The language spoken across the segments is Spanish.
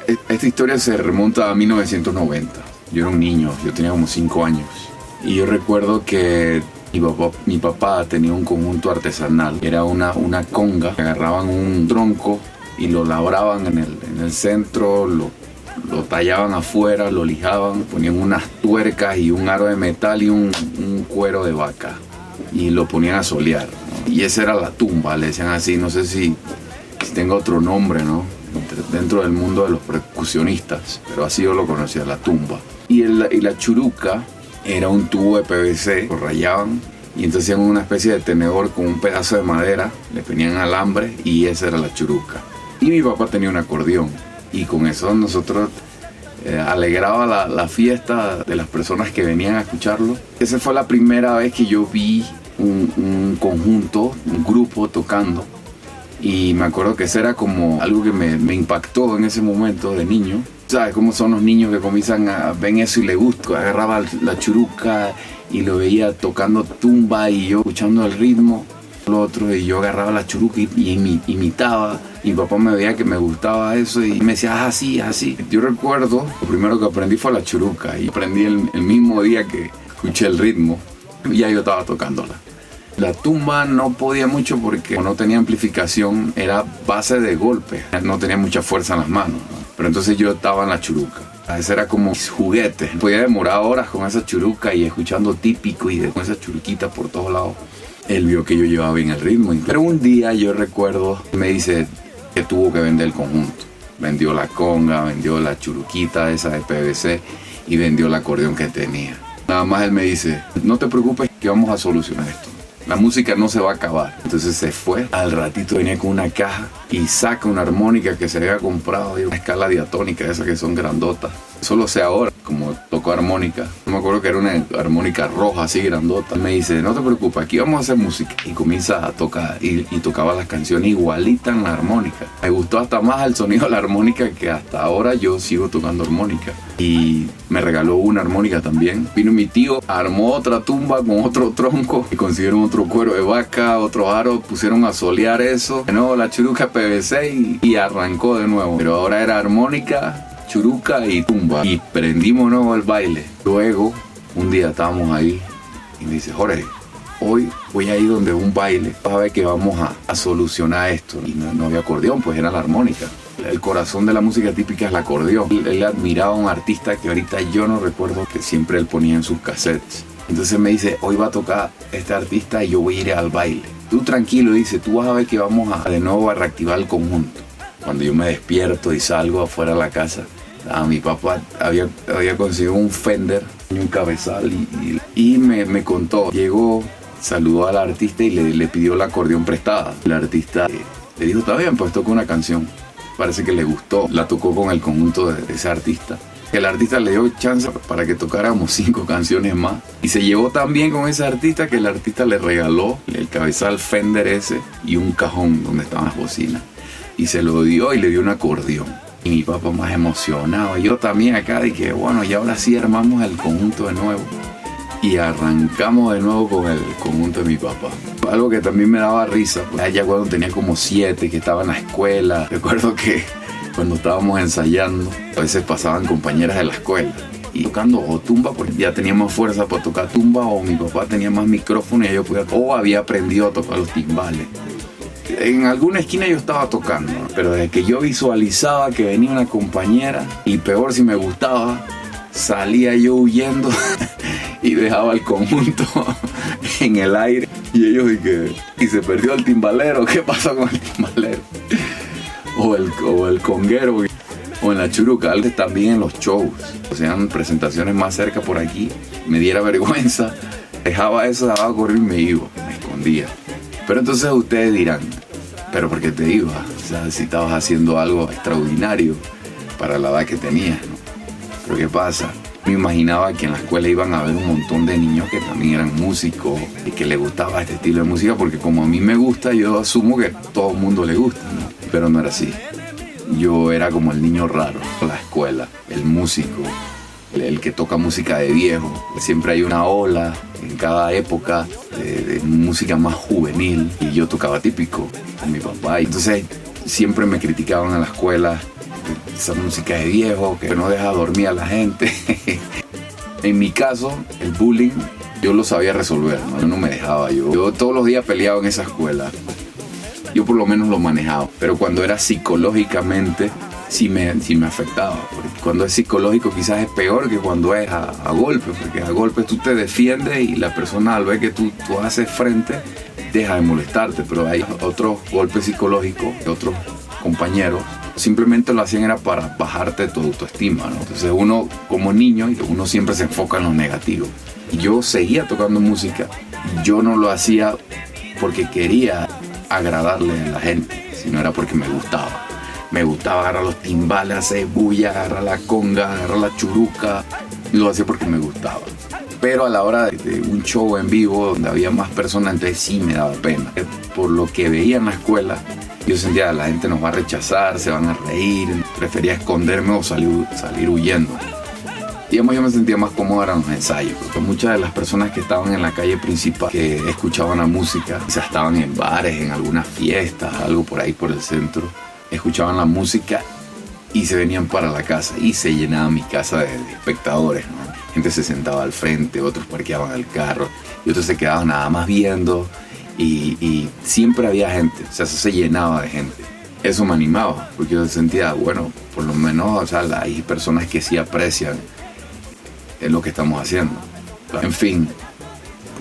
Esta historia se remonta a 1990. Yo era un niño, yo tenía como 5 años. Y yo recuerdo que mi papá tenía un conjunto artesanal. Era una conga. Agarraban un tronco y lo labraban en el centro, lo tallaban afuera, lo lijaban, ponían unas tuercas y un aro de metal y un cuero de vaca. Y lo ponían a solear, ¿no? Y esa era la tumba, le decían así. No sé si tenga otro nombre, ¿no? Dentro del mundo de los percusionistas, pero así yo lo conocía, la tumba. Y la churuca era un tubo de PVC, lo rayaban y entonces hacían una especie de tenedor con un pedazo de madera, le ponían alambre y esa era la churuca. Y mi papá tenía un acordeón y con eso nosotros alegraba la fiesta de las personas que venían a escucharlo. Esa fue la primera vez que yo vi un conjunto, un grupo tocando. Y me acuerdo que eso era como algo que me impactó en ese momento de niño. ¿Sabes cómo son los niños que comienzan ven eso y les gusta? Agarraba la churuca y lo veía tocando tumba y yo escuchando el ritmo. Lo otro, y yo agarraba la churuca y imitaba. Y mi papá me veía que me gustaba eso y me decía, así, así. Yo recuerdo, lo primero que aprendí fue la churuca. Y aprendí el mismo día que escuché el ritmo. Y ya yo estaba tocándola. La tumba no podía mucho porque no tenía amplificación, era base de golpe, no tenía mucha fuerza en las manos, ¿no? Pero entonces yo estaba en la churuca. Ese era como juguete. Podía demorar horas con esa churuca y escuchando típico y con esa churuquita por todos lados. Él vio que yo llevaba bien el ritmo. Pero un día yo recuerdo, me dice que tuvo que vender el conjunto. Vendió la conga, vendió la churuquita esa de PVC y vendió el acordeón que tenía. Nada más él me dice, no te preocupes que vamos a solucionar esto. La música no se va a acabar. Entonces se fue. Al ratito venía con una caja y saca una armónica que se había comprado. Una escala diatónica, esas que son grandotas. Solo sé ahora como tocó armónica. No me acuerdo que era una armónica roja así grandota. Me dice, no te preocupes, aquí vamos a hacer música. Y comienza a tocar y tocaba las canciones igualitas en la armónica. Me gustó hasta más el sonido de la armónica que hasta ahora yo sigo tocando armónica. Y me regaló una armónica también. Vino mi tío, armó otra tumba con otro tronco y consiguieron otro cuero de vaca, otro aro, pusieron a solear eso. De nuevo la churuca PVC y arrancó de nuevo. Pero ahora era armónica, churuca y tumba. Y prendimos nuevo el baile. Luego, un día estábamos ahí y me dice, Jorge, hoy voy a ir donde un baile para ver que vamos a solucionar esto. Y no había acordeón, pues era la armónica. El corazón de la música típica es el acordeón. Él admiraba a un artista que ahorita yo no recuerdo, que siempre él ponía en sus cassettes. Entonces me dice, hoy va a tocar este artista y yo voy a ir al baile. Tú tranquilo, dice, tú vas a ver que vamos de nuevo a reactivar el conjunto. Cuando yo me despierto y salgo afuera de la casa, mi papá había conseguido un Fender, un cabezal y me contó. Llegó, saludó al artista y le pidió el acordeón prestada. El artista le dijo, está bien, pues toca una canción. Parece que le gustó, la tocó con el conjunto de ese artista. El artista le dio chance para que tocáramos 5 canciones más. Y se llevó tan bien con ese artista que el artista le regaló el cabezal Fender ese y un cajón donde estaban las bocinas. Y se lo dio y le dio un acordeón. Y mi papá más emocionado. Yo también acá dije, bueno, y ahora sí armamos el conjunto de nuevo. Y arrancamos de nuevo con el conjunto de mi papá. Algo que también me daba risa, pues, ya cuando tenía como 7, que estaba en la escuela. Recuerdo que cuando estábamos ensayando, a veces pasaban compañeras de la escuela y tocando o tumba, porque ya teníamos fuerza para tocar tumba, o mi papá tenía más micrófono y yo podía, o había aprendido a tocar los timbales. En alguna esquina yo estaba tocando, pero desde que yo visualizaba que venía una compañera, y peor si me gustaba, salía yo huyendo y dejaba el conjunto en el aire. Y ellos y se perdió el timbalero, ¿qué pasó con el timbalero? O el conguero, o en la churuca. Antes también en los shows, o sea, en presentaciones más cerca por aquí, me diera vergüenza, dejaba eso, daba a correr y me iba, me escondía. Pero entonces ustedes dirán, ¿pero por qué te ibas? O sea, si estabas haciendo algo extraordinario para la edad que tenías, ¿no? Pero ¿qué pasa? Me imaginaba que en la escuela iban a haber un montón de niños que también eran músicos y que les gustaba este estilo de música, porque como a mí me gusta, yo asumo que a todo el mundo le gusta, ¿no? Pero no era así. Yo era como el niño raro en la escuela, el músico, el que toca música de viejo. Siempre hay una ola en cada época de música más juvenil y yo tocaba típico con mi papá. Entonces siempre me criticaban en la escuela, esa música de viejo que no deja dormir a la gente. En mi caso, el bullying yo lo sabía resolver, ¿no? Yo no me dejaba, yo todos los días peleaba en esa escuela. Yo por lo menos lo manejaba, pero cuando era psicológicamente sí me afectaba, porque cuando es psicológico quizás es peor que cuando es a golpes, porque a golpes tú te defiendes y la persona al ver que tú haces frente deja de molestarte, pero hay otros golpes psicológicos de otros compañeros, simplemente lo hacían era para bajarte tu autoestima, ¿no? Entonces uno como niño, uno siempre se enfoca en lo negativo. Yo seguía tocando música, yo no lo hacía porque quería agradarle a la gente, sino era porque me gustaba. Me gustaba agarrar los timbales, hacer bulla, agarrar la conga, agarrar la churuca. Lo hacía porque me gustaba. Pero a la hora de un show en vivo donde había más personas, entonces sí me daba pena. Por lo que veía en la escuela, yo sentía que la gente nos va a rechazar, se van a reír. Prefería esconderme o salir huyendo. Digamos, yo me sentía más cómodo en los ensayos, porque muchas de las personas que estaban en la calle principal, que escuchaban la música, quizás estaban en bares, en algunas fiestas, algo por ahí por el centro, escuchaban la música y se venían para la casa y se llenaba mi casa de espectadores, ¿no? Gente se sentaba al frente, otros parqueaban el carro y otros se quedaban nada más viendo y siempre había gente, o sea, se llenaba de gente. Eso me animaba, porque yo sentía, bueno, por lo menos, o sea, hay personas que sí aprecian lo que estamos haciendo. En fin,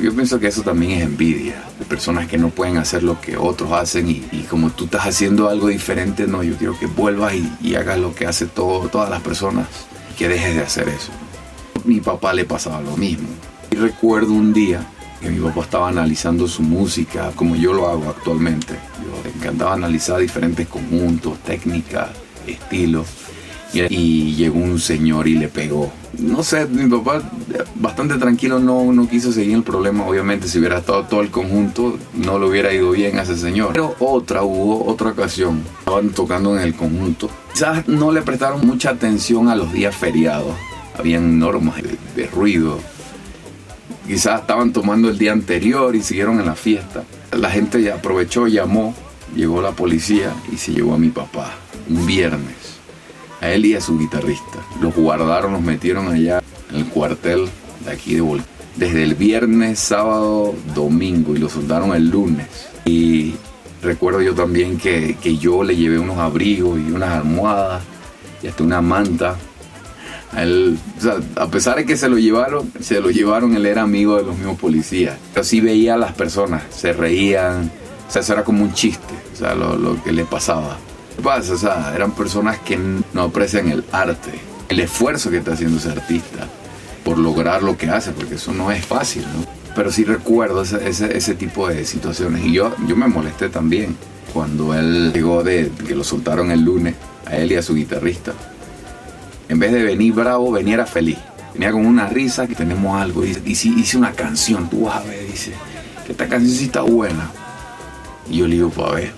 yo pienso que eso también es envidia, de personas que no pueden hacer lo que otros hacen y como tú estás haciendo algo diferente, no, yo quiero que vuelvas y hagas lo que hace todas las personas, que dejes de hacer eso. A mi papá le pasaba lo mismo. Y recuerdo un día que mi papá estaba analizando su música, como yo lo hago actualmente. Yo le encantaba analizar diferentes conjuntos, técnicas, estilos. Y llegó un señor y le pegó. No sé, mi papá bastante tranquilo no quiso seguir el problema. Obviamente si hubiera estado todo el conjunto no le hubiera ido bien a ese señor. Pero hubo otra ocasión. Estaban tocando en el conjunto. Quizás no le prestaron mucha atención a los días feriados. Habían normas de ruido. Quizás estaban tomando el día anterior y siguieron en la fiesta. La gente ya aprovechó, llamó, llegó la policía y se llevó a mi papá un viernes. A él y a su guitarrista. Los guardaron, los metieron allá en el cuartel de aquí de Volcán. Desde el viernes, sábado, domingo y lo soltaron el lunes. Y recuerdo yo también que yo le llevé unos abrigos y unas almohadas y hasta una manta. A él, o sea, a pesar de que se lo llevaron, él era amigo de los mismos policías. Pero sí veía a las personas, se reían, o sea, eso era como un chiste, o sea, lo que le pasaba. ¿Qué pasa? O sea, eran personas que no aprecian el arte, el esfuerzo que está haciendo ese artista por lograr lo que hace, porque eso no es fácil, ¿no? Pero sí recuerdo ese tipo de situaciones y yo me molesté también cuando él llegó de que lo soltaron el lunes, a él y a su guitarrista. En vez de venir bravo, venía feliz. Venía con una risa, que tenemos algo. Hice una canción, tú vas a ver, dice, que esta canción sí está buena. Y yo le digo, pues a ver.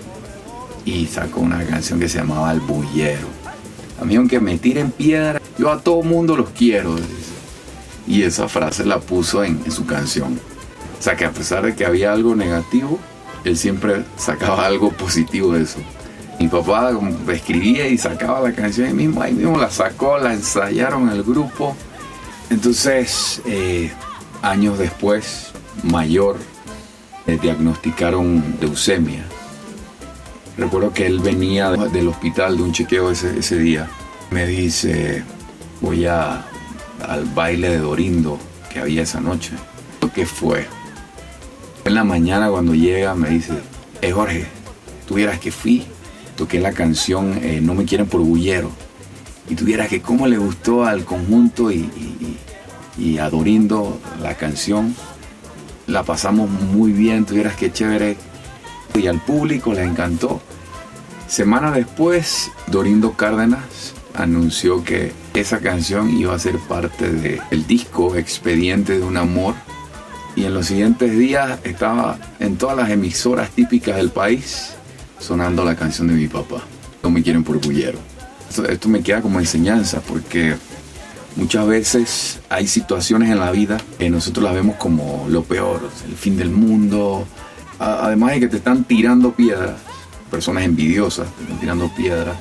Y sacó una canción que se llamaba El Bullero. A mí aunque me tiren piedra, yo a todo mundo los quiero, dice. Y esa frase la puso en su canción. O sea que a pesar de que había algo negativo, él siempre sacaba algo positivo de eso. Mi papá escribía y sacaba la canción ahí mismo la sacó, la ensayaron en el grupo. Entonces, años después, mayor, le diagnosticaron leucemia. Recuerdo que él venía del hospital de un chequeo ese día. Me dice, voy al baile de Dorindo que había esa noche. ¿Qué fue? En la mañana cuando llega me dice, Jorge, tú vieras que fui. Toqué la canción No me quieren por bullero y tuvieras que cómo le gustó al conjunto y a Dorindo la canción, la pasamos muy bien, tuvieras que chévere y al público le encantó. Semanas después Dorindo Cárdenas anunció que esa canción iba a ser parte del disco Expediente de un Amor y en los siguientes días estaba en todas las emisoras típicas del país sonando la canción de mi papá, No me quieren por bullero. Esto me queda como enseñanza porque muchas veces hay situaciones en la vida que nosotros las vemos como lo peor, el fin del mundo. Además de que te están tirando piedras, personas envidiosas, te están tirando piedras,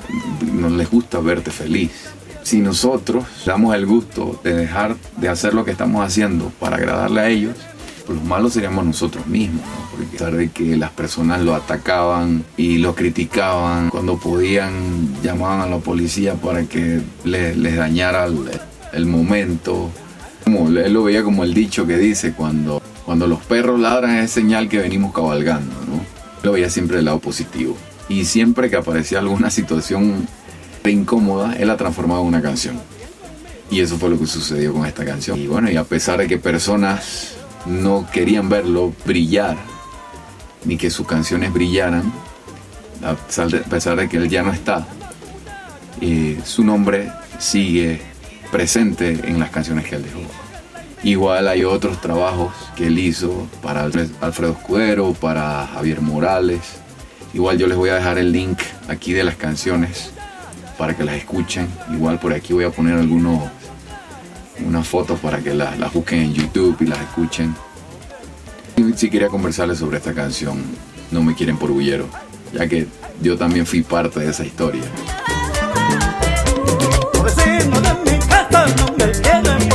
no les gusta verte feliz. Si nosotros damos el gusto de dejar de hacer lo que estamos haciendo para agradarle a ellos, pues los malos seríamos nosotros mismos, ¿no? Porque a pesar de que las personas lo atacaban y lo criticaban, cuando podían llamaban a la policía para que les dañara el momento. Como él lo veía como el dicho que dice, cuando los perros ladran es señal que venimos cabalgando, ¿no? Lo veía siempre del lado positivo. Y siempre que aparecía alguna situación incómoda, él la transformaba en una canción. Y eso fue lo que sucedió con esta canción. Y bueno, y a pesar de que personas no querían verlo brillar, ni que sus canciones brillaran, a pesar de que él ya no está, su nombre sigue presente en las canciones que él dejó. Igual hay otros trabajos que él hizo para Alfredo Escudero, para Javier Morales. Igual yo les voy a dejar el link aquí de las canciones para que las escuchen. Igual por aquí voy a poner unas fotos para que las busquen en YouTube y las escuchen. Y sí quería conversarles sobre esta canción, No me quieren por bullero, ya que yo también fui parte de esa historia. Vecino de mi casa no me quieren